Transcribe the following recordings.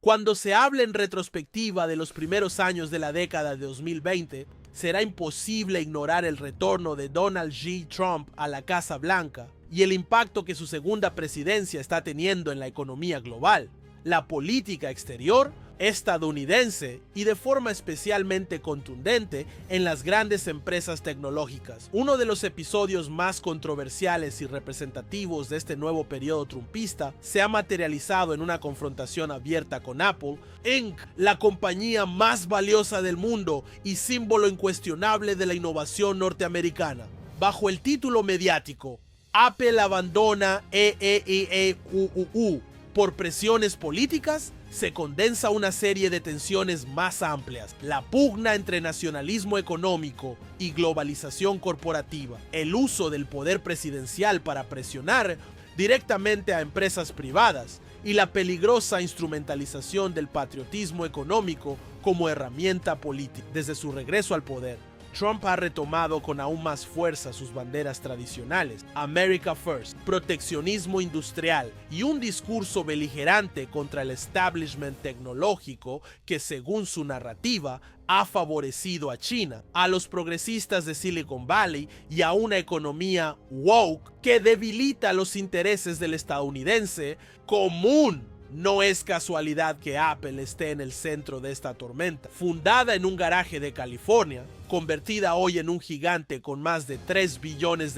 Cuando se hable en retrospectiva de los primeros años de la década de 2020, será imposible ignorar el retorno de Donald J. Trump a la Casa Blanca y el impacto que su segunda presidencia está teniendo en la economía global, la política exterior estadounidense y de forma especialmente contundente en las grandes empresas tecnológicas. Uno de los episodios más controversiales y representativos de este nuevo periodo trumpista se ha materializado en una confrontación abierta con Apple Inc., la compañía más valiosa del mundo y símbolo incuestionable de la innovación norteamericana. Bajo el título mediático Apple abandona EEEUU por presiones políticas, se condensa una serie de tensiones más amplias: la pugna entre nacionalismo económico y globalización corporativa, el uso del poder presidencial para presionar directamente a empresas privadas y la peligrosa instrumentalización del patriotismo económico como herramienta política. Desde su regreso al poder, Trump ha retomado con aún más fuerza sus banderas tradicionales: America First, proteccionismo industrial y un discurso beligerante contra el establishment tecnológico que, según su narrativa, ha favorecido a China, a los progresistas de Silicon Valley y a una economía woke que debilita los intereses del estadounidense común. No es casualidad que Apple esté en el centro de esta tormenta. Fundada en un garaje de California, convertida hoy en un gigante con más de $3 billones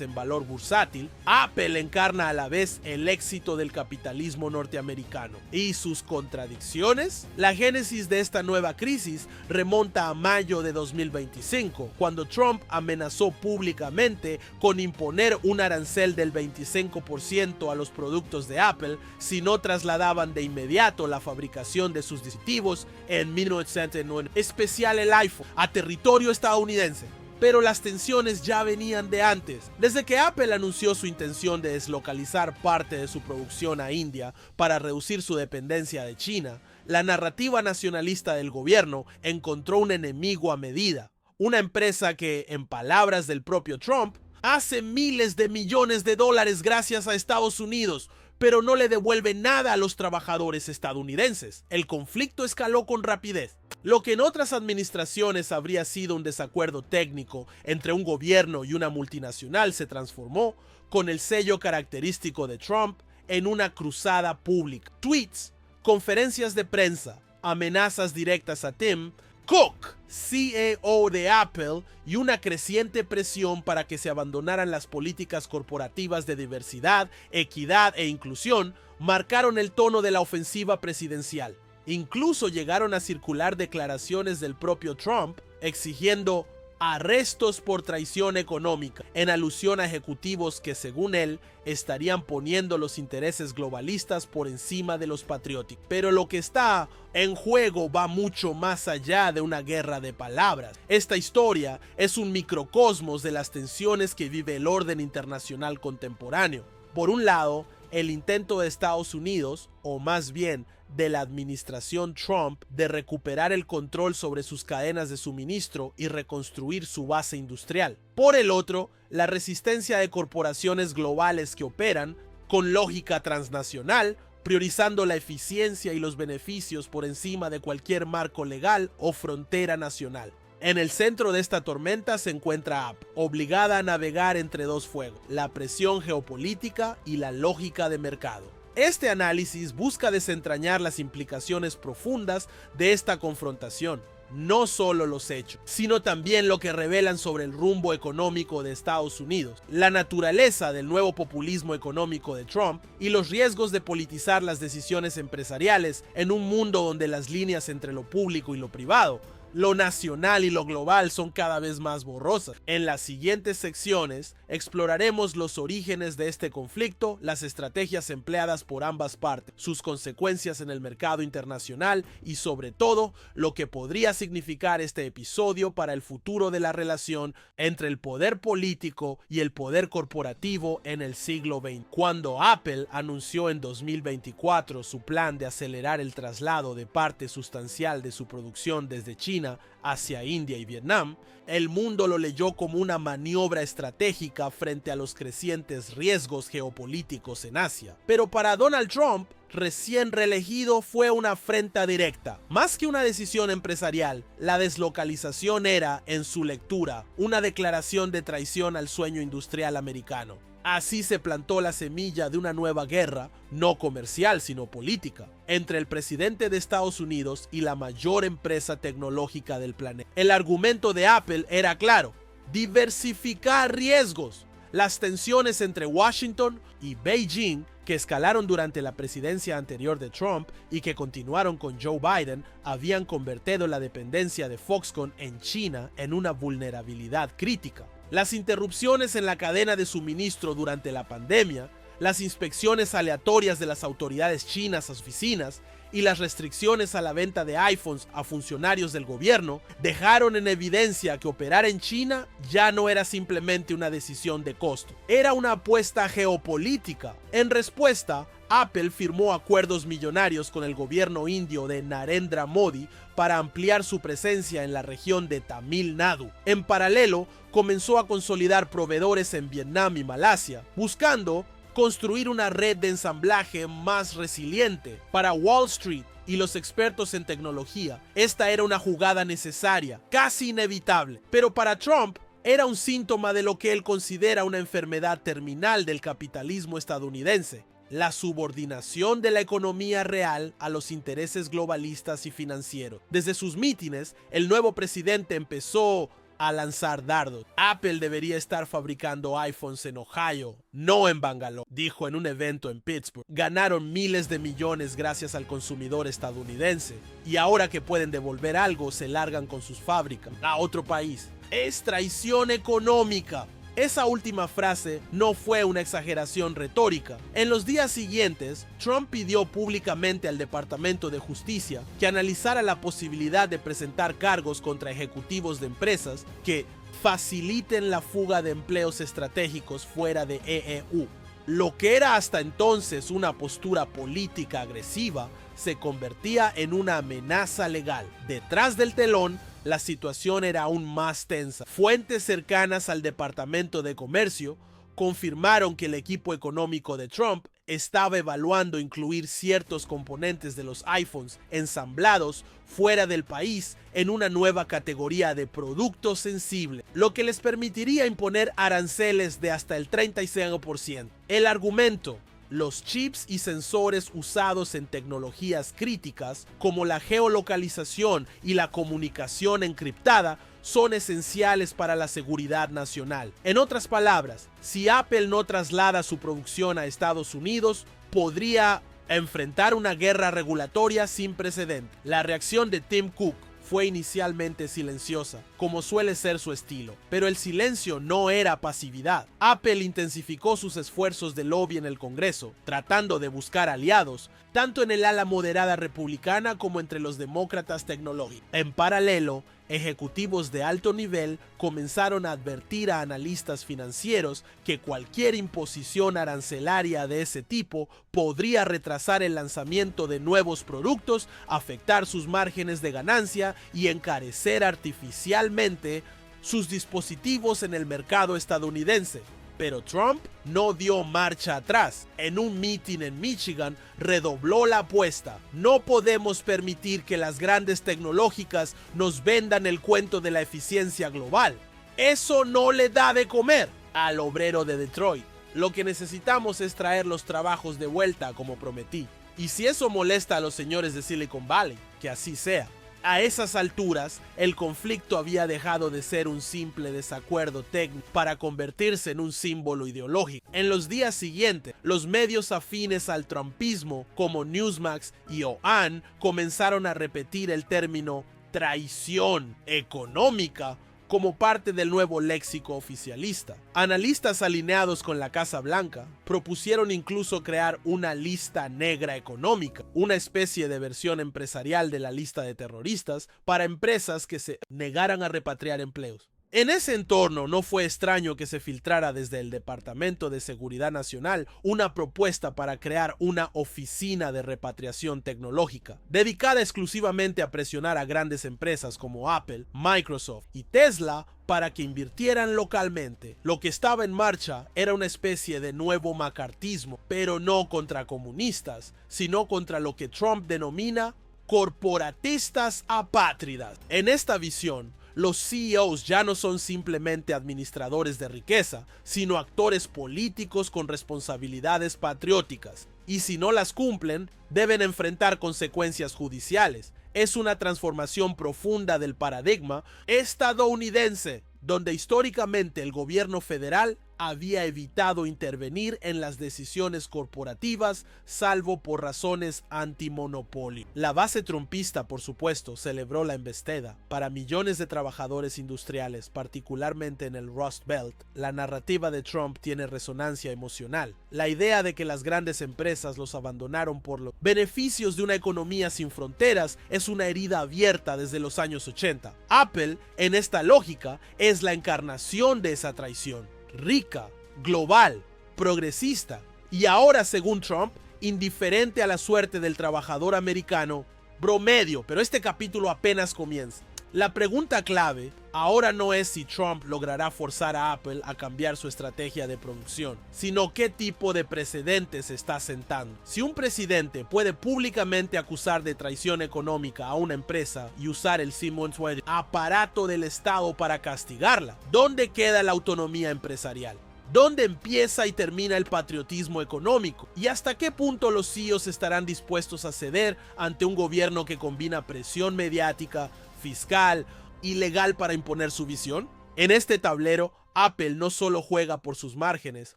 en valor bursátil, Apple encarna a la vez el éxito del capitalismo norteamericano. ¿Y sus contradicciones? La génesis de esta nueva crisis remonta a mayo de 2025, cuando Trump amenazó públicamente con imponer un arancel del 25% a los productos de Apple si no trasladaban de inmediato la fabricación de sus dispositivos en 1999, especial el iPhone, a territorio estadounidense. Pero las tensiones ya venían de antes. Desde que Apple anunció su intención de deslocalizar parte de su producción a India para reducir su dependencia de China, la narrativa nacionalista del gobierno encontró un enemigo a medida. Una empresa que, en palabras del propio Trump, hace miles de millones de dólares gracias a Estados Unidos, pero no le devuelve nada a los trabajadores estadounidenses. El conflicto escaló con rapidez. Lo que en otras administraciones habría sido un desacuerdo técnico entre un gobierno y una multinacional se transformó, con el sello característico de Trump, en una cruzada pública. Tweets, conferencias de prensa, amenazas directas a Tim Cook, CEO de Apple, y una creciente presión para que se abandonaran las políticas corporativas de diversidad, equidad e inclusión marcaron el tono de la ofensiva presidencial. Incluso llegaron a circular declaraciones del propio Trump exigiendo arrestos por traición económica, en alusión a ejecutivos que, según él, estarían poniendo los intereses globalistas por encima de los patrióticos. Pero lo que está en juego va mucho más allá de una guerra de palabras. Esta historia es un microcosmos de las tensiones que vive el orden internacional contemporáneo. Por un lado, el intento de Estados Unidos, o más bien de la administración Trump, de recuperar el control sobre sus cadenas de suministro y reconstruir su base industrial. Por el otro, la resistencia de corporaciones globales que operan con lógica transnacional, priorizando la eficiencia y los beneficios por encima de cualquier marco legal o frontera nacional. En el centro de esta tormenta se encuentra Apple, obligada a navegar entre dos fuegos: la presión geopolítica y la lógica de mercado. Este análisis busca desentrañar las implicaciones profundas de esta confrontación, no solo los hechos, sino también lo que revelan sobre el rumbo económico de Estados Unidos, la naturaleza del nuevo populismo económico de Trump y los riesgos de politizar las decisiones empresariales en un mundo donde las líneas entre lo público y lo privado, lo nacional y lo global son cada vez más borrosas. En las siguientes secciones exploraremos los orígenes de este conflicto, las estrategias empleadas por ambas partes, sus consecuencias en el mercado internacional y, sobre todo, lo que podría significar este episodio para el futuro de la relación entre el poder político y el poder corporativo en el siglo XX. Cuando Apple anunció en 2024 su plan de acelerar el traslado de parte sustancial de su producción desde China China hacia India y Vietnam, el mundo lo leyó como una maniobra estratégica frente a los crecientes riesgos geopolíticos en Asia. Pero para Donald Trump, recién reelegido, fue una afrenta directa. Más que una decisión empresarial, la deslocalización era, en su lectura, una declaración de traición al sueño industrial americano. Así se plantó la semilla de una nueva guerra, no comercial sino política, entre el presidente de Estados Unidos y la mayor empresa tecnológica del planeta. El argumento de Apple era claro: diversificar riesgos. Las tensiones entre Washington y Beijing, que escalaron durante la presidencia anterior de Trump y que continuaron con Joe Biden, habían convertido la dependencia de Foxconn en China en una vulnerabilidad crítica. Las interrupciones en la cadena de suministro durante la pandemia, las inspecciones aleatorias de las autoridades chinas a oficinas y las restricciones a la venta de iPhones a funcionarios del gobierno dejaron en evidencia que operar en China ya no era simplemente una decisión de costo, era una apuesta geopolítica. En respuesta, Apple firmó acuerdos millonarios con el gobierno indio de Narendra Modi para ampliar su presencia en la región de Tamil Nadu. En paralelo, comenzó a consolidar proveedores en Vietnam y Malasia, buscando construir una red de ensamblaje más resiliente. Para Wall Street y los expertos en tecnología, esta era una jugada necesaria, casi inevitable. Pero para Trump, era un síntoma de lo que él considera una enfermedad terminal del capitalismo estadounidense: la subordinación de la economía real a los intereses globalistas y financieros. Desde sus mítines, el nuevo presidente empezó a lanzar dardos. Apple debería estar fabricando iPhones en Ohio, no en Bangalore, dijo en un evento en Pittsburgh. Ganaron miles de millones gracias al consumidor estadounidense, y ahora que pueden devolver algo, se largan con sus fábricas a otro país. Es traición económica. Esa última frase no fue una exageración retórica. En los días siguientes, Trump pidió públicamente al Departamento de Justicia que analizara la posibilidad de presentar cargos contra ejecutivos de empresas que faciliten la fuga de empleos estratégicos fuera de EEU. Lo que era hasta entonces una postura política agresiva se convertía en una amenaza legal. Detrás del telón, la situación era aún más tensa. Fuentes cercanas al Departamento de Comercio confirmaron que el equipo económico de Trump estaba evaluando incluir ciertos componentes de los iPhones ensamblados fuera del país en una nueva categoría de productos sensibles, lo que les permitiría imponer aranceles de hasta el 35%. El argumento: los chips y sensores usados en tecnologías críticas como la geolocalización y la comunicación encriptada son esenciales para la seguridad nacional. En otras palabras, si Apple no traslada su producción a Estados Unidos, podría enfrentar una guerra regulatoria sin precedentes. La reacción de Tim Cook fue inicialmente silenciosa, como suele ser su estilo, pero el silencio no era pasividad. Apple intensificó sus esfuerzos de lobby en el Congreso, tratando de buscar aliados, tanto en el ala moderada republicana como entre los demócratas tecnológicos. En paralelo, ejecutivos de alto nivel comenzaron a advertir a analistas financieros que cualquier imposición arancelaria de ese tipo podría retrasar el lanzamiento de nuevos productos, afectar sus márgenes de ganancia y encarecer artificialmente sus dispositivos en el mercado estadounidense. Pero Trump no dio marcha atrás. En un mitin en Michigan, redobló la apuesta. No podemos permitir que las grandes tecnológicas nos vendan el cuento de la eficiencia global. Eso no le da de comer al obrero de Detroit. Lo que necesitamos es traer los trabajos de vuelta como prometí. Y si eso molesta a los señores de Silicon Valley, que así sea. A esas alturas, el conflicto había dejado de ser un simple desacuerdo técnico para convertirse en un símbolo ideológico. En los días siguientes, los medios afines al trumpismo, como Newsmax y OAN, comenzaron a repetir el término traición económica como parte del nuevo léxico oficialista. Analistas alineados con la Casa Blanca propusieron incluso crear una lista negra económica, una especie de versión empresarial de la lista de terroristas para empresas que se negaran a repatriar empleos. En ese entorno no fue extraño que se filtrara desde el Departamento de Seguridad Nacional una propuesta para crear una oficina de repatriación tecnológica, dedicada exclusivamente a presionar a grandes empresas como Apple, Microsoft y Tesla para que invirtieran localmente. Lo que estaba en marcha era una especie de nuevo macartismo, pero no contra comunistas, sino contra lo que Trump denomina corporatistas apátridas. En esta visión, los CEOs ya no son simplemente administradores de riqueza, sino actores políticos con responsabilidades patrióticas, y si no las cumplen, deben enfrentar consecuencias judiciales. Es una transformación profunda del paradigma estadounidense, donde históricamente el gobierno federal había evitado intervenir en las decisiones corporativas, salvo por razones antimonopolio. La base trumpista, por supuesto, celebró la embestida. Para millones de trabajadores industriales, particularmente en el Rust Belt, la narrativa de Trump tiene resonancia emocional. La idea de que las grandes empresas los abandonaron por los beneficios de una economía sin fronteras es una herida abierta desde los años 80. Apple, en esta lógica, es la encarnación de esa traición. Rica, global, progresista y ahora, según Trump, indiferente a la suerte del trabajador americano promedio. Pero este capítulo apenas comienza. La pregunta clave ahora no es si Trump logrará forzar a Apple a cambiar su estrategia de producción, sino qué tipo de precedentes está sentando. Si un presidente puede públicamente acusar de traición económica a una empresa y usar el Simmons Web, aparato del Estado, para castigarla, ¿dónde queda la autonomía empresarial? ¿Dónde empieza y termina el patriotismo económico? ¿Y hasta qué punto los CEOs estarán dispuestos a ceder ante un gobierno que combina presión mediática, fiscal y legal para imponer su visión? En este tablero, Apple no solo juega por sus márgenes,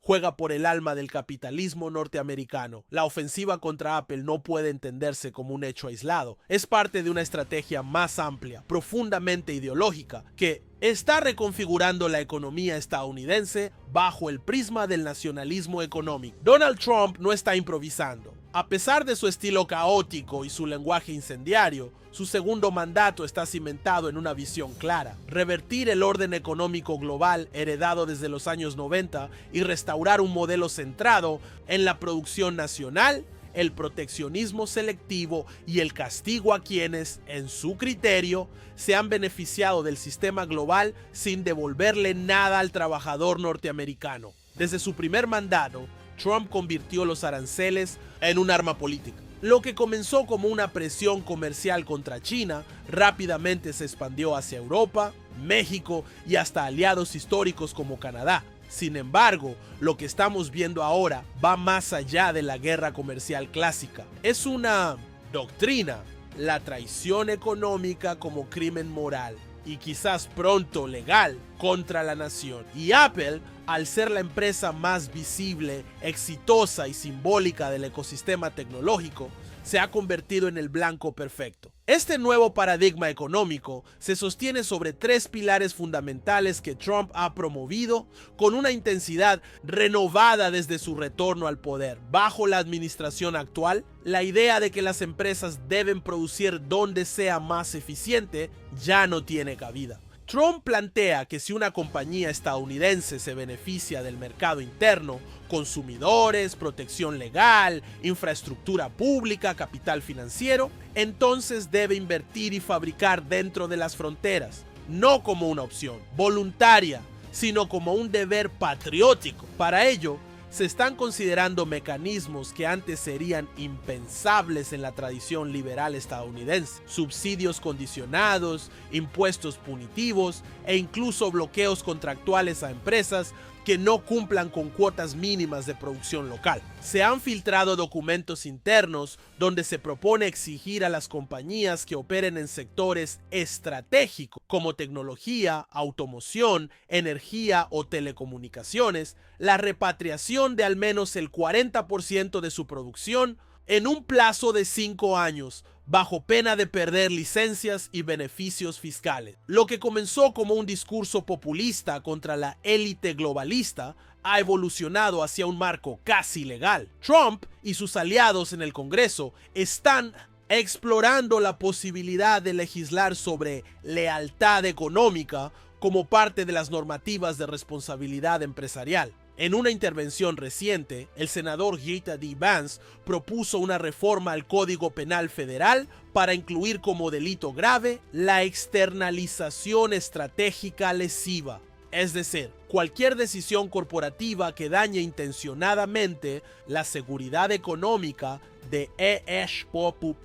juega por el alma del capitalismo norteamericano. La ofensiva contra Apple no puede entenderse como un hecho aislado. Es parte de una estrategia más amplia, profundamente ideológica, que está reconfigurando la economía estadounidense bajo el prisma del nacionalismo económico. Donald Trump no está improvisando. A pesar de su estilo caótico y su lenguaje incendiario, su segundo mandato está cimentado en una visión clara: revertir el orden económico global heredado desde los años 90 y restaurar un modelo centrado en la producción nacional, el proteccionismo selectivo y el castigo a quienes, en su criterio, se han beneficiado del sistema global sin devolverle nada al trabajador norteamericano. Desde su primer mandato, Trump convirtió los aranceles en un arma política. Lo que comenzó como una presión comercial contra China, rápidamente se expandió hacia Europa, México y hasta aliados históricos como Canadá. Sin embargo, lo que estamos viendo ahora va más allá de la guerra comercial clásica. Es una doctrina, la traición económica como crimen moral y quizás pronto legal contra la nación. Y Apple, al ser la empresa más visible, exitosa y simbólica del ecosistema tecnológico, se ha convertido en el blanco perfecto. Este nuevo paradigma económico se sostiene sobre tres pilares fundamentales que Trump ha promovido con una intensidad renovada desde su retorno al poder. Bajo la administración actual, la idea de que las empresas deben producir donde sea más eficiente ya no tiene cabida. Trump plantea que si una compañía estadounidense se beneficia del mercado interno, consumidores, protección legal, infraestructura pública, capital financiero, entonces debe invertir y fabricar dentro de las fronteras, no como una opción voluntaria, sino como un deber patriótico. Para ello, se están considerando mecanismos que antes serían impensables en la tradición liberal estadounidense: subsidios condicionados, impuestos punitivos e incluso bloqueos contractuales a empresas que no cumplan con cuotas mínimas de producción local. Se han filtrado documentos internos donde se propone exigir a las compañías que operen en sectores estratégicos como tecnología, automoción, energía o telecomunicaciones, la repatriación de al menos el 40% de su producción en un plazo de 5 años, bajo pena de perder licencias y beneficios fiscales. Lo que comenzó como un discurso populista contra la élite globalista ha evolucionado hacia un marco casi legal. Trump y sus aliados en el Congreso están explorando la posibilidad de legislar sobre lealtad económica como parte de las normativas de responsabilidad empresarial. En una intervención reciente, el senador J. D. Vance propuso una reforma al Código Penal Federal para incluir como delito grave la externalización estratégica lesiva. Es decir, cualquier decisión corporativa que dañe intencionadamente la seguridad económica de ESPOPU.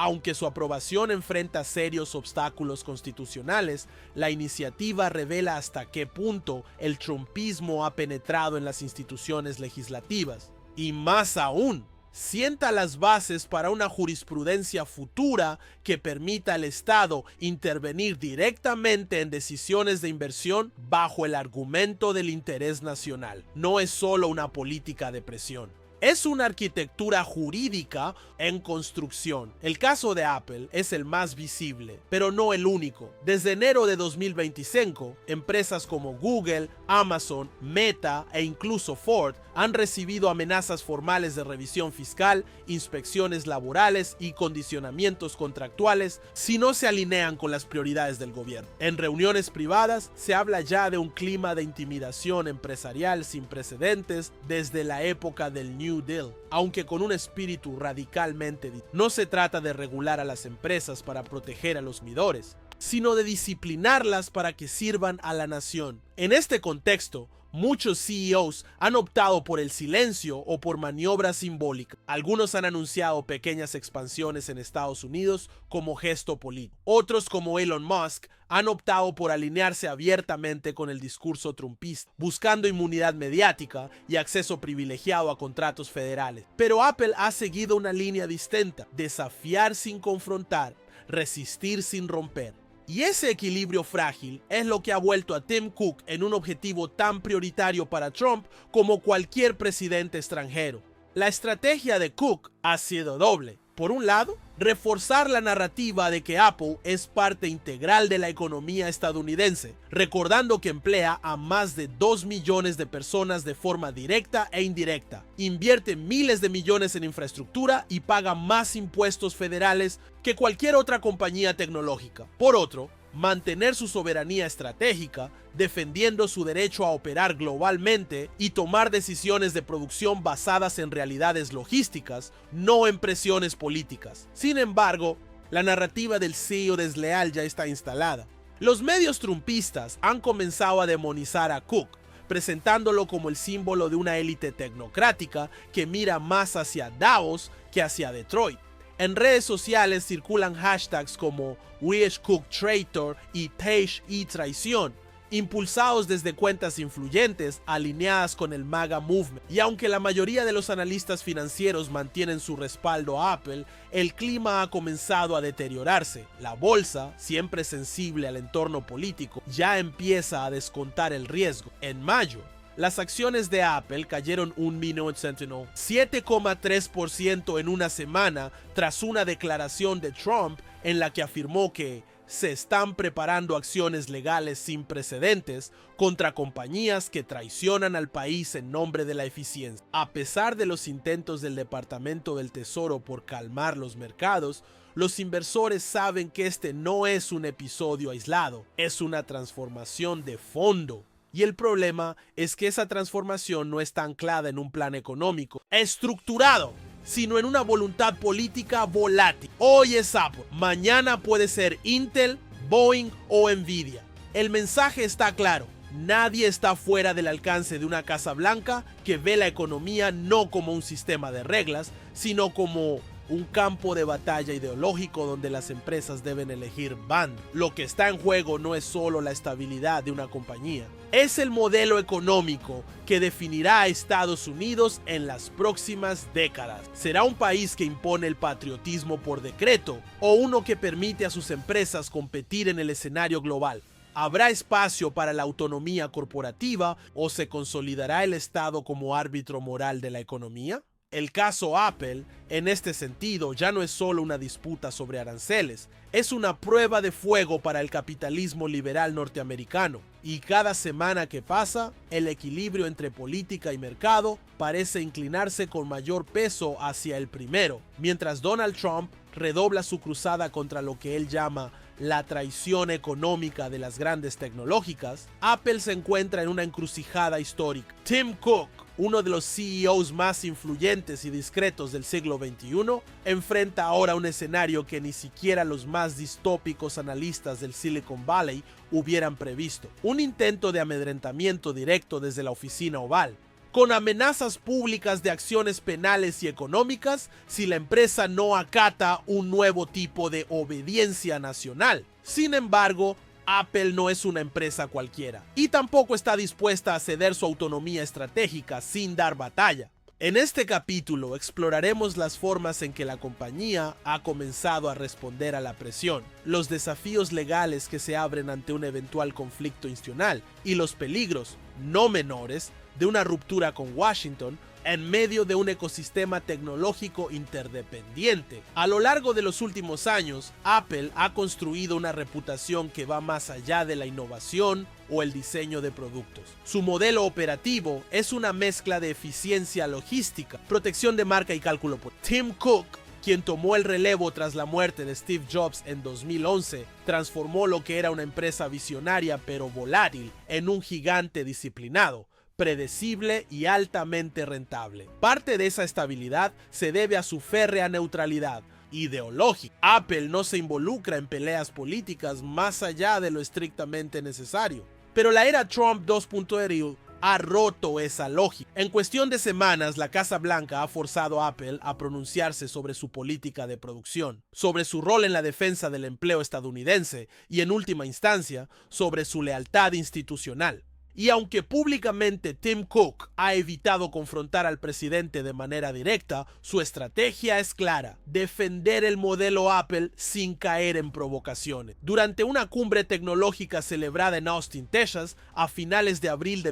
Aunque su aprobación enfrenta serios obstáculos constitucionales, la iniciativa revela hasta qué punto el trumpismo ha penetrado en las instituciones legislativas. Y más aún, sienta las bases para una jurisprudencia futura que permita al Estado intervenir directamente en decisiones de inversión bajo el argumento del interés nacional. No es solo una política de presión. Es una arquitectura jurídica en construcción. El caso de Apple es el más visible, pero no el único. Desde enero de 2025, empresas como Google, Amazon, Meta e incluso Ford han recibido amenazas formales de revisión fiscal, inspecciones laborales y condicionamientos contractuales si no se alinean con las prioridades del gobierno. En reuniones privadas se habla ya de un clima de intimidación empresarial sin precedentes desde la época del New Deal, aunque con un espíritu radicalmente distinto. No se trata de regular a las empresas para proteger a los consumidores, sino de disciplinarlas para que sirvan a la nación. En este contexto, muchos CEOs han optado por el silencio o por maniobras simbólicas. Algunos han anunciado pequeñas expansiones en Estados Unidos como gesto político. Otros, como Elon Musk, han optado por alinearse abiertamente con el discurso trumpista, buscando inmunidad mediática y acceso privilegiado a contratos federales. Pero Apple ha seguido una línea distinta: desafiar sin confrontar, resistir sin romper. Y ese equilibrio frágil es lo que ha vuelto a Tim Cook en un objetivo tan prioritario para Trump como cualquier presidente extranjero. La estrategia de Cook ha sido doble. Por un lado, reforzar la narrativa de que Apple es parte integral de la economía estadounidense, recordando que emplea a más de 2 millones de personas de forma directa e indirecta, invierte miles de millones en infraestructura y paga más impuestos federales que cualquier otra compañía tecnológica. Por otro, mantener su soberanía estratégica, defendiendo su derecho a operar globalmente y tomar decisiones de producción basadas en realidades logísticas, no en presiones políticas. Sin embargo, la narrativa del CEO desleal ya está instalada. Los medios trumpistas han comenzado a demonizar a Cook, presentándolo como el símbolo de una élite tecnocrática que mira más hacia Davos que hacia Detroit. En redes sociales circulan hashtags como Wish Cook Traitor y Page y Traición, impulsados desde cuentas influyentes alineadas con el MAGA Movement. Y aunque la mayoría de los analistas financieros mantienen su respaldo a Apple, el clima ha comenzado a deteriorarse. La bolsa, siempre sensible al entorno político, ya empieza a descontar el riesgo. En mayo, las acciones de Apple cayeron 7,3% en una semana tras una declaración de Trump en la que afirmó que se están preparando acciones legales sin precedentes contra compañías que traicionan al país en nombre de la eficiencia. A pesar de los intentos del Departamento del Tesoro por calmar los mercados, los inversores saben que este no es un episodio aislado, es una transformación de fondo. Y el problema es que esa transformación no está anclada en un plan económico estructurado, sino en una voluntad política volátil. Hoy es Apple, mañana puede ser Intel, Boeing o Nvidia. El mensaje está claro: nadie está fuera del alcance de una Casa Blanca que ve la economía no como un sistema de reglas, sino como un campo de batalla ideológico donde las empresas deben elegir bando. Lo que está en juego no es solo la estabilidad de una compañía, es el modelo económico que definirá a Estados Unidos en las próximas décadas. ¿Será un país que impone el patriotismo por decreto o uno que permite a sus empresas competir en el escenario global? ¿Habrá espacio para la autonomía corporativa o se consolidará el Estado como árbitro moral de la economía? El caso Apple, en este sentido, ya no es solo una disputa sobre aranceles, es una prueba de fuego para el capitalismo liberal norteamericano. Y cada semana que pasa, el equilibrio entre política y mercado parece inclinarse con mayor peso hacia el primero, mientras Donald Trump redobla su cruzada contra lo que él llama la traición económica de las grandes tecnológicas, Apple se encuentra en una encrucijada histórica. Tim Cook, uno de los CEOs más influyentes y discretos del siglo XXI, enfrenta ahora un escenario que ni siquiera los más distópicos analistas del Silicon Valley hubieran previsto. Un intento de amedrentamiento directo desde la oficina oval, con amenazas públicas de acciones penales y económicas si la empresa no acata un nuevo tipo de obediencia nacional. Sin embargo, Apple no es una empresa cualquiera y tampoco está dispuesta a ceder su autonomía estratégica sin dar batalla. En este capítulo exploraremos las formas en que la compañía ha comenzado a responder a la presión, los desafíos legales que se abren ante un eventual conflicto institucional y los peligros, no menores, de una ruptura con Washington en medio de un ecosistema tecnológico interdependiente. A lo largo de los últimos años, Apple ha construido una reputación que va más allá de la innovación o el diseño de productos. Su modelo operativo es una mezcla de eficiencia logística, protección de marca y cálculo político. Tim Cook, quien tomó el relevo tras la muerte de Steve Jobs en 2011, transformó lo que era una empresa visionaria pero volátil en un gigante disciplinado, predecible y altamente rentable. Parte de esa estabilidad se debe a su férrea neutralidad ideológica. Apple no se involucra en peleas políticas más allá de lo estrictamente necesario. Pero la era Trump 2.0 ha roto esa lógica. En cuestión de semanas, la Casa Blanca ha forzado a Apple a pronunciarse sobre su política de producción, sobre su rol en la defensa del empleo estadounidense y, en última instancia, sobre su lealtad institucional. Y aunque públicamente Tim Cook ha evitado confrontar al presidente de manera directa, su estrategia es clara: defender el modelo Apple sin caer en provocaciones. Durante una cumbre tecnológica celebrada en Austin, Texas, a finales de abril de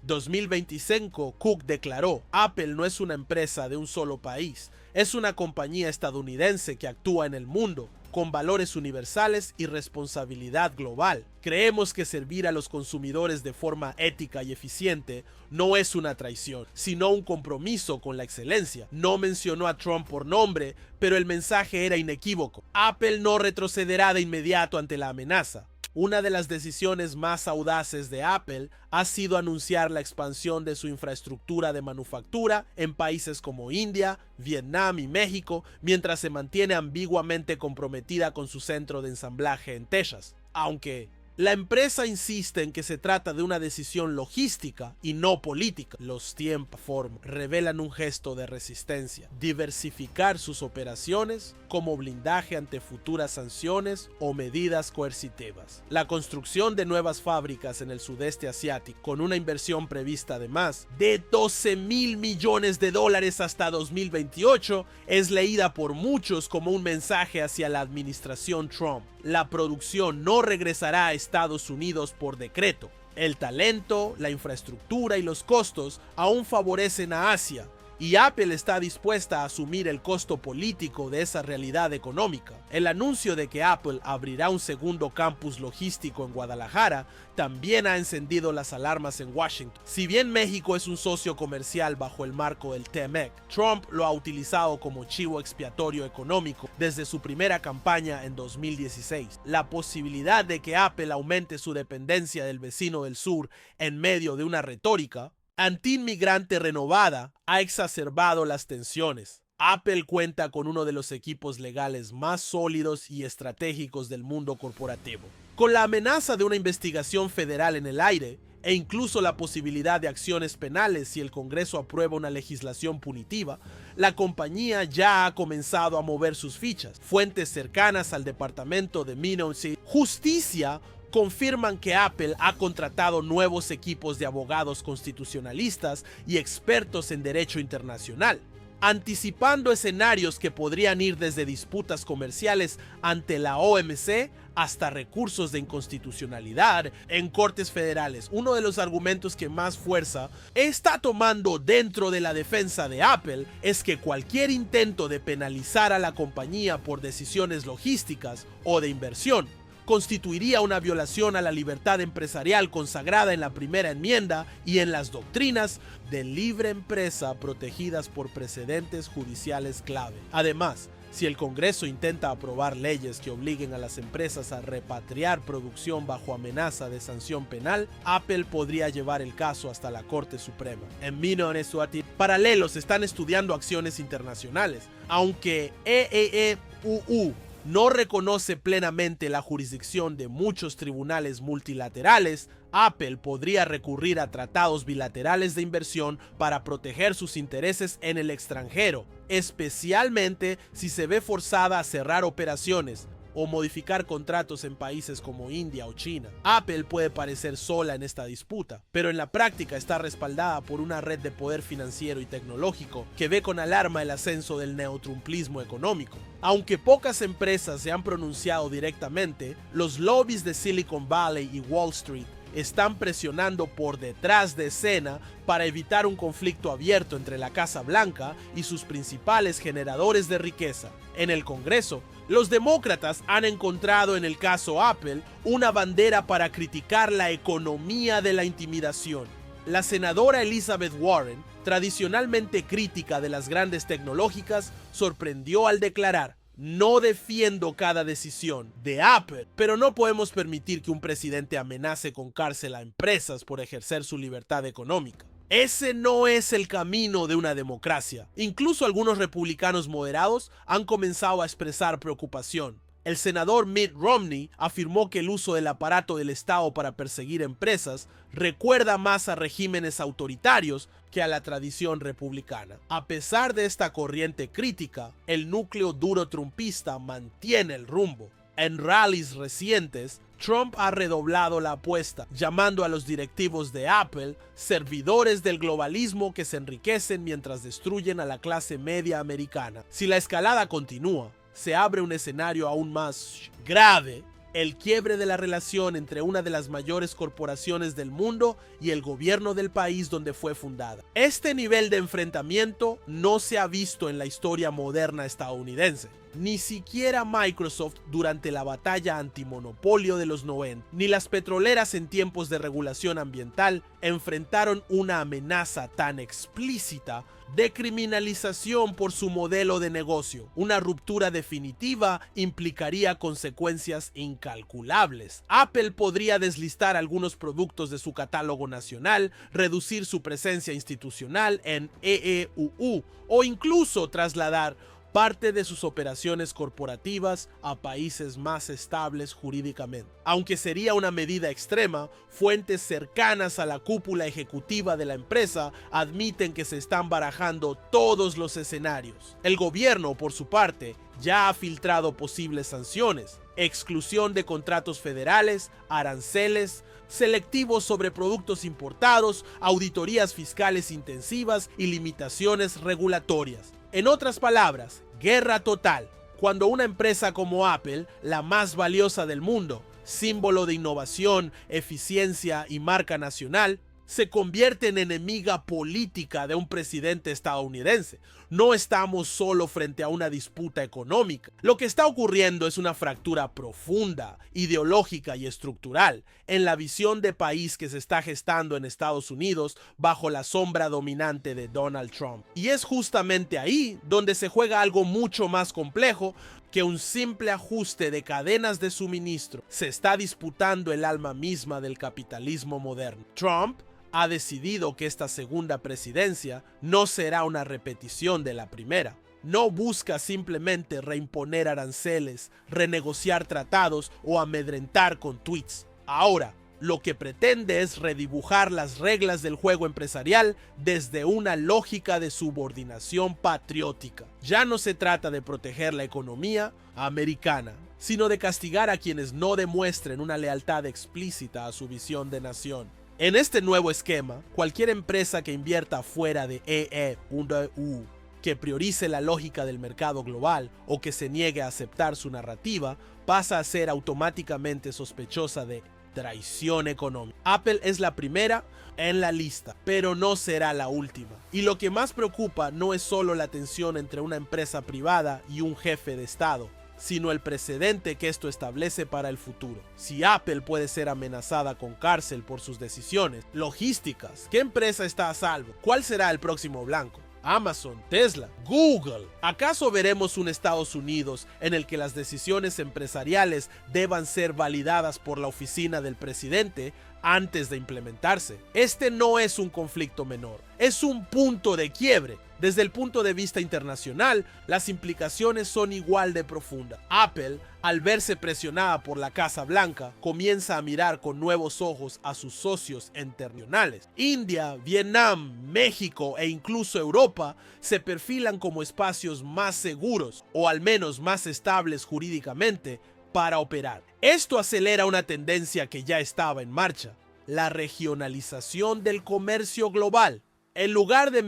2025, Cook declaró: Apple no es una empresa de un solo país, es una compañía estadounidense que actúa en el mundo, con valores universales y responsabilidad global. Creemos que servir a los consumidores de forma ética y eficiente no es una traición, sino un compromiso con la excelencia. No mencionó a Trump por nombre, pero el mensaje era inequívoco. Apple no retrocederá de inmediato ante la amenaza. Una de las decisiones más audaces de Apple ha sido anunciar la expansión de su infraestructura de manufactura en países como India, Vietnam y México, mientras se mantiene ambiguamente comprometida con su centro de ensamblaje en Texas. Aunque la empresa insiste en que se trata de una decisión logística y no política, los tiempos revelan un gesto de resistencia. Diversificar sus operaciones como blindaje ante futuras sanciones o medidas coercitivas. La construcción de nuevas fábricas en el sudeste asiático, con una inversión prevista de más de $12,000 millones hasta 2028, es leída por muchos como un mensaje hacia la administración Trump. La producción no regresará a Estados Unidos por decreto. El talento, la infraestructura y los costos aún favorecen a Asia, y Apple está dispuesta a asumir el costo político de esa realidad económica. El anuncio de que Apple abrirá un segundo campus logístico en Guadalajara también ha encendido las alarmas en Washington. Si bien México es un socio comercial bajo el marco del TMEC, Trump lo ha utilizado como chivo expiatorio económico desde su primera campaña en 2016. La posibilidad de que Apple aumente su dependencia del vecino del sur en medio de una retórica anti-inmigrante renovada ha exacerbado las tensiones. Apple cuenta con uno de los equipos legales más sólidos y estratégicos del mundo corporativo. Con la amenaza de una investigación federal en el aire, e incluso la posibilidad de acciones penales si el Congreso aprueba una legislación punitiva, la compañía ya ha comenzado a mover sus fichas. Fuentes cercanas al departamento de Justicia confirman que Apple ha contratado nuevos equipos de abogados constitucionalistas y expertos en derecho internacional, anticipando escenarios que podrían ir desde disputas comerciales ante la OMC hasta recursos de inconstitucionalidad en cortes federales. Uno de los argumentos que más fuerza está tomando dentro de la defensa de Apple es que cualquier intento de penalizar a la compañía por decisiones logísticas o de inversión constituiría una violación a la libertad empresarial consagrada en la primera enmienda y en las doctrinas de libre empresa protegidas por precedentes judiciales clave. Además, Si el Congreso intenta aprobar leyes que obliguen a las empresas a repatriar producción bajo amenaza de sanción penal, Apple podría llevar el caso hasta la Corte Suprema. En Minnesota, paralelos están estudiando acciones internacionales, aunque EEUU no reconoce plenamente la jurisdicción de muchos tribunales multilaterales. Apple podría recurrir a tratados bilaterales de inversión para proteger sus intereses en el extranjero, especialmente si se ve forzada a cerrar operaciones o modificar contratos en países como India o China. Apple puede parecer sola en esta disputa, pero en la práctica está respaldada por una red de poder financiero y tecnológico que ve con alarma el ascenso del neotrumpismo económico. Aunque pocas empresas se han pronunciado directamente, los lobbies de Silicon Valley y Wall Street están presionando por detrás de escena para evitar un conflicto abierto entre la Casa Blanca y sus principales generadores de riqueza. En el Congreso, los demócratas han encontrado en el caso Apple una bandera para criticar la economía de la intimidación. La senadora Elizabeth Warren, tradicionalmente crítica de las grandes tecnológicas, sorprendió al declarar: "No defiendo cada decisión de Apple, pero no podemos permitir que un presidente amenace con cárcel a empresas por ejercer su libertad económica". Ese no es el camino de una democracia. Incluso algunos republicanos moderados han comenzado a expresar preocupación. El senador Mitt Romney afirmó que el uso del aparato del Estado para perseguir empresas recuerda más a regímenes autoritarios que a la tradición republicana. A pesar de esta corriente crítica, el núcleo duro trumpista mantiene el rumbo. En rallies recientes, Trump ha redoblado la apuesta, llamando a los directivos de Apple servidores del globalismo que se enriquecen mientras destruyen a la clase media americana. Si la escalada continúa, se abre un escenario aún más grave: el quiebre de la relación entre una de las mayores corporaciones del mundo y el gobierno del país donde fue fundada. Este nivel de enfrentamiento no se ha visto en la historia moderna estadounidense. Ni siquiera Microsoft durante la batalla antimonopolio de los 90, ni las petroleras en tiempos de regulación ambiental enfrentaron una amenaza tan explícita de criminalización por su modelo de negocio. Una ruptura definitiva implicaría consecuencias incalculables. Apple podría deslistar algunos productos de su catálogo nacional, reducir su presencia institucional en EEUU o incluso trasladar parte de sus operaciones corporativas a países más estables jurídicamente. Aunque sería una medida extrema, fuentes cercanas a la cúpula ejecutiva de la empresa admiten que se están barajando todos los escenarios. El gobierno, por su parte, ya ha filtrado posibles sanciones: exclusión de contratos federales, aranceles selectivos sobre productos importados, auditorías fiscales intensivas y limitaciones regulatorias. En otras palabras, guerra total. Cuando una empresa como Apple, la más valiosa del mundo, símbolo de innovación, eficiencia y marca nacional, se convierte en enemiga política de un presidente estadounidense, no estamos solo frente a una disputa económica. Lo que está ocurriendo es una fractura profunda, ideológica y estructural en la visión de país que se está gestando en Estados Unidos bajo la sombra dominante de Donald Trump. Y es justamente ahí donde se juega algo mucho más complejo que un simple ajuste de cadenas de suministro. Se está disputando el alma misma del capitalismo moderno. Trump ha decidido que esta segunda presidencia no será una repetición de la primera. No busca simplemente reimponer aranceles, renegociar tratados o amedrentar con tweets. Ahora, lo que pretende es redibujar las reglas del juego empresarial desde una lógica de subordinación patriótica. Ya no se trata de proteger la economía americana, sino de castigar a quienes no demuestren una lealtad explícita a su visión de nación. En este nuevo esquema, cualquier empresa que invierta fuera de EEUU, que priorice la lógica del mercado global o que se niegue a aceptar su narrativa, pasa a ser automáticamente sospechosa de traición económica. Apple es la primera en la lista, pero no será la última. Y lo que más preocupa no es solo la tensión entre una empresa privada y un jefe de Estado, sino el precedente que esto establece para el futuro. Si Apple puede ser amenazada con cárcel por sus decisiones logísticas, ¿qué empresa está a salvo? ¿Cuál será el próximo blanco? Amazon, Tesla, Google. ¿Acaso veremos un Estados Unidos en el que las decisiones empresariales deban ser validadas por la oficina del presidente antes de implementarse? Este no es un conflicto menor, es un punto de quiebre. Desde el punto de vista internacional, las implicaciones son igual de profundas. Apple, al verse presionada por la Casa Blanca, comienza a mirar con nuevos ojos a sus socios internacionales. India, Vietnam, México e incluso Europa se perfilan como espacios más seguros, o al menos más estables jurídicamente, para operar. Esto acelera una tendencia que ya estaba en marcha: la regionalización del comercio global. En lugar de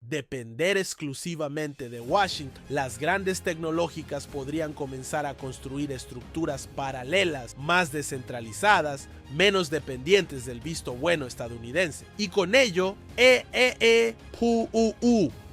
depender exclusivamente de Washington, las grandes tecnológicas podrían comenzar a construir estructuras paralelas, más descentralizadas, menos dependientes del visto bueno estadounidense. Y con ello,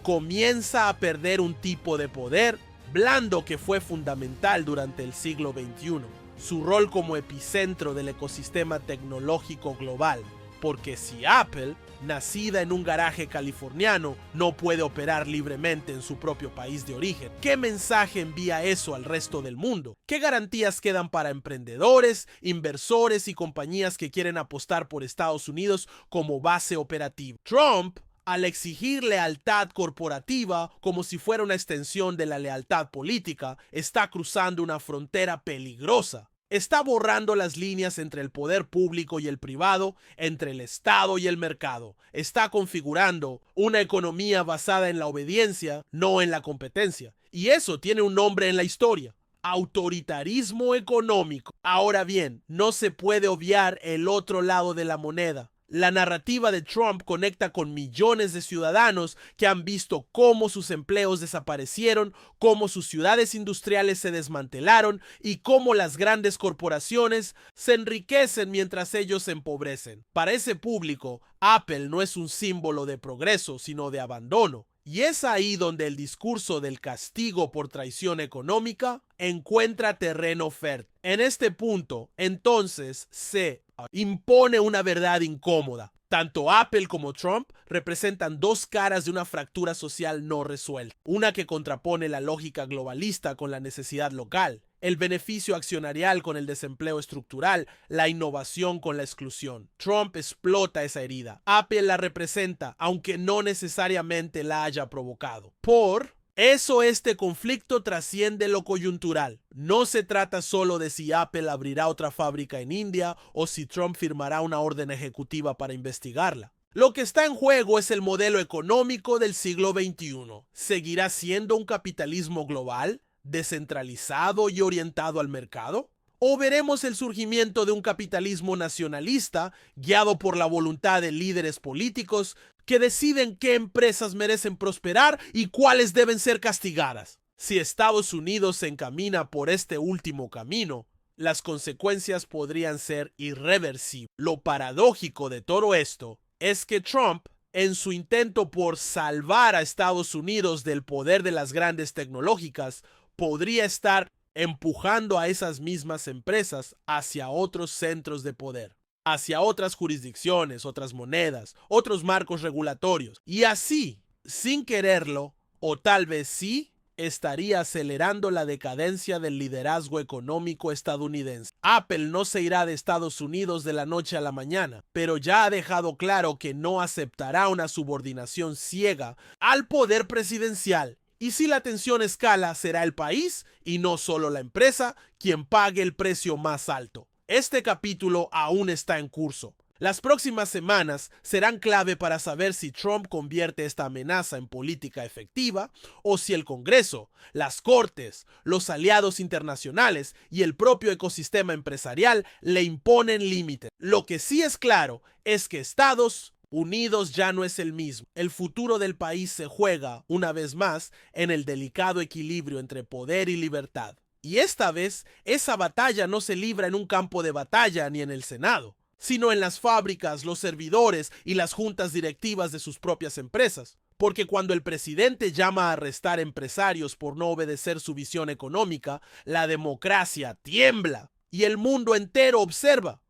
comienza a perder un tipo de poder blando que fue fundamental durante el siglo XXI, su rol como epicentro del ecosistema tecnológico global. Porque si Apple, nacida en un garaje californiano, no puede operar libremente en su propio país de origen, ¿qué mensaje envía eso al resto del mundo? ¿Qué garantías quedan para emprendedores, inversores y compañías que quieren apostar por Estados Unidos como base operativa? Trump, al exigir lealtad corporativa como si fuera una extensión de la lealtad política, está cruzando una frontera peligrosa. Está borrando las líneas entre el poder público y el privado, entre el Estado y el mercado. Está configurando una economía basada en la obediencia, no en la competencia. Y eso tiene un nombre en la historia: autoritarismo económico. Ahora bien, no se puede obviar el otro lado de la moneda. La narrativa de Trump conecta con millones de ciudadanos que han visto cómo sus empleos desaparecieron, cómo sus ciudades industriales se desmantelaron y cómo las grandes corporaciones se enriquecen mientras ellos se empobrecen. Para ese público, Apple no es un símbolo de progreso, sino de abandono. Y es ahí donde el discurso del castigo por traición económica encuentra terreno fértil. En este punto, entonces, se impone una verdad incómoda. Tanto Apple como Trump representan dos caras de una fractura social no resuelta. Una que contrapone la lógica globalista con la necesidad local, el beneficio accionarial con el desempleo estructural, la innovación con la exclusión. Trump explota esa herida. Apple la representa, aunque no necesariamente la haya provocado. Por eso este conflicto trasciende lo coyuntural. No se trata solo de si Apple abrirá otra fábrica en India o si Trump firmará una orden ejecutiva para investigarla. Lo que está en juego es el modelo económico del siglo XXI. ¿Seguirá siendo un capitalismo global, descentralizado y orientado al mercado? ¿O veremos el surgimiento de un capitalismo nacionalista guiado por la voluntad de líderes políticos que deciden qué empresas merecen prosperar y cuáles deben ser castigadas? Si Estados Unidos se encamina por este último camino, las consecuencias podrían ser irreversibles. Lo paradójico de todo esto es que Trump, en su intento por salvar a Estados Unidos del poder de las grandes tecnológicas, podría estar empujando a esas mismas empresas hacia otros centros de poder, hacia otras jurisdicciones, otras monedas, otros marcos regulatorios. Y así, sin quererlo, o tal vez sí, estaría acelerando la decadencia del liderazgo económico estadounidense. Apple no se irá de Estados Unidos de la noche a la mañana, pero ya ha dejado claro que no aceptará una subordinación ciega al poder presidencial. Y si la tensión escala, será el país y no solo la empresa quien pague el precio más alto. Este capítulo aún está en curso. Las próximas semanas serán clave para saber si Trump convierte esta amenaza en política efectiva o si el Congreso, las Cortes, los aliados internacionales y el propio ecosistema empresarial le imponen límites. Lo que sí es claro es que Estados Unidos ya no es el mismo. El futuro del país se juega, una vez más, en el delicado equilibrio entre poder y libertad. Y esta vez, esa batalla no se libra en un campo de batalla ni en el Senado, sino en las fábricas, los servidores y las juntas directivas de sus propias empresas. Porque cuando el presidente llama a arrestar empresarios por no obedecer su visión económica, la democracia tiembla y el mundo entero observa.